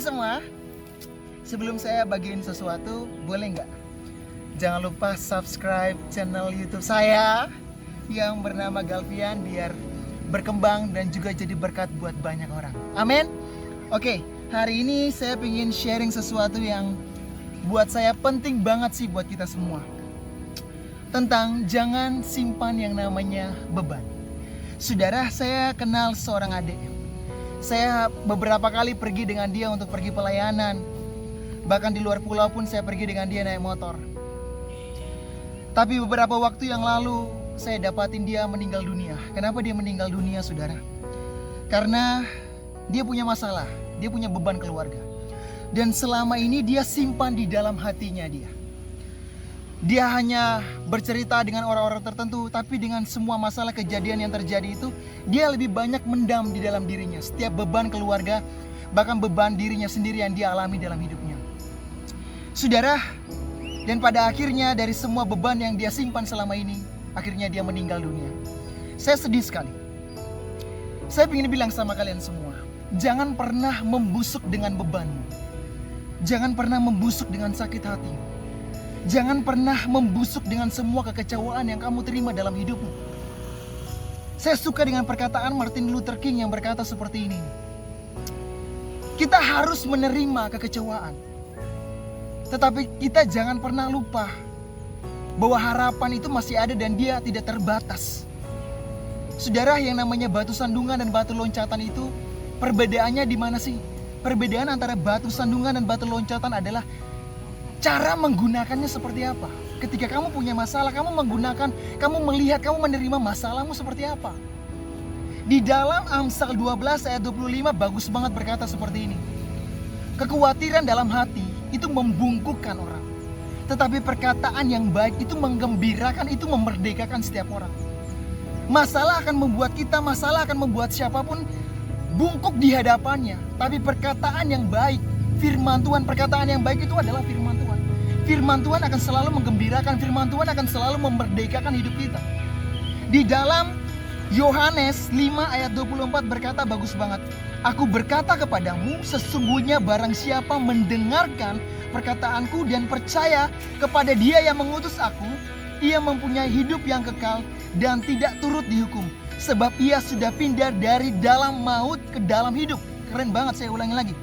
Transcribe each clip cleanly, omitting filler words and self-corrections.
Hai semua, sebelum saya bagiin sesuatu, boleh nggak? Jangan lupa subscribe channel YouTube saya yang bernama Galvian biar berkembang dan juga jadi berkat buat banyak orang. Amin. Oke, hari ini saya ingin sharing sesuatu yang buat saya penting banget sih buat kita semua. Tentang jangan simpan yang namanya beban. Saudara, saya kenal seorang adik. Saya beberapa kali pergi dengan dia untuk pergi pelayanan. Bahkan di luar pulau pun saya pergi dengan dia naik motor. Tapi beberapa waktu yang lalu saya dapatin dia meninggal dunia. Kenapa dia meninggal dunia, saudara? Karena dia punya masalah, dia punya beban keluarga. Dan selama ini dia simpan di dalam hatinya dia. Dia hanya bercerita dengan orang-orang tertentu, tapi dengan semua masalah kejadian yang terjadi itu, dia lebih banyak mendam di dalam dirinya. Setiap beban keluarga, bahkan beban dirinya sendiri yang dia alami dalam hidupnya. Saudara, dan pada akhirnya dari semua beban yang dia simpan selama ini, akhirnya dia meninggal dunia. Saya sedih sekali. Saya ingin bilang sama kalian semua, jangan pernah membusuk dengan bebanmu. Jangan pernah membusuk dengan sakit hati. Jangan pernah membusuk dengan semua kekecewaan yang kamu terima dalam hidupmu. Saya suka dengan perkataan Martin Luther King yang berkata seperti ini. Kita harus menerima kekecewaan. Tetapi kita jangan pernah lupa bahwa harapan itu masih ada dan dia tidak terbatas. Saudara, yang namanya batu sandungan dan batu loncatan itu perbedaannya di mana sih? Perbedaan antara batu sandungan dan batu loncatan adalah cara menggunakannya seperti apa. Ketika kamu punya masalah, kamu melihat, kamu menerima masalahmu seperti apa. Di dalam Amsal 12 ayat 25 bagus banget berkata seperti ini. Kekhawatiran dalam hati itu membungkukkan orang. Tetapi perkataan yang baik itu menggembirakan, itu memerdekakan setiap orang. Masalah akan membuat kita, masalah akan membuat siapapun bungkuk di hadapannya. Tapi perkataan yang baik, firman Tuhan, perkataan yang baik itu adalah firman Tuhan. Firman Tuhan akan selalu menggembirakan, firman Tuhan akan selalu memerdekakan hidup kita. Di dalam Yohanes 5 ayat 24 berkata bagus banget. Aku berkata kepadamu, sesungguhnya barang siapa mendengarkan perkataanku dan percaya kepada Dia yang mengutus aku, ia mempunyai hidup yang kekal dan tidak turut dihukum. Sebab ia sudah pindah dari dalam maut ke dalam hidup. Keren banget, saya ulangi lagi.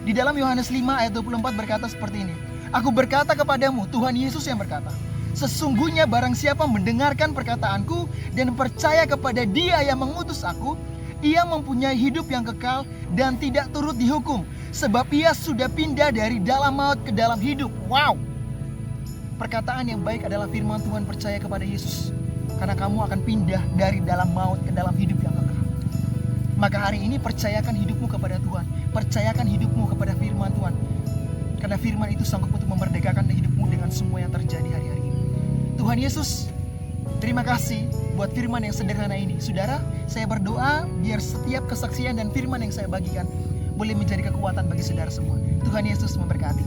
Di dalam Yohanes 5 ayat 24 berkata seperti ini. Aku berkata kepadamu, Tuhan Yesus yang berkata, sesungguhnya barang siapa mendengarkan perkataanku dan percaya kepada Dia yang mengutus aku, ia mempunyai hidup yang kekal dan tidak turut dihukum. Sebab ia sudah pindah dari dalam maut ke dalam hidup. Wow. Perkataan yang baik adalah firman Tuhan, percaya kepada Yesus. Karena kamu akan pindah dari dalam maut ke dalam hidup yang kekal. Maka hari ini percayakan hidupmu kepada Tuhan. Percayakan hidupmu kepada firman Tuhan. Karena firman itu sanggup untuk memerdekakan hidupmu dengan semua yang terjadi hari-hari ini. Tuhan Yesus, terima kasih buat firman yang sederhana ini. Saudara, saya berdoa biar setiap kesaksian dan firman yang saya bagikan boleh menjadi kekuatan bagi saudara semua. Tuhan Yesus memberkati.